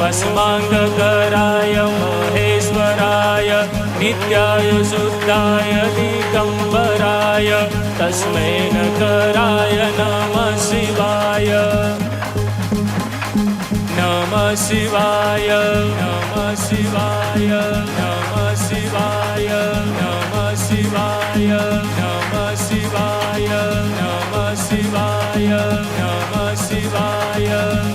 भस्माङ्गकराय महेश्वराय नित्याय शुद्धाय दिगम्बराय तस्मै नकराय नमः शिवाय नमः शिवाय नमः शिवाय नमः शिवाय नमः शिवाय नमः शिवाय नमः शिवाय नमः शिवाय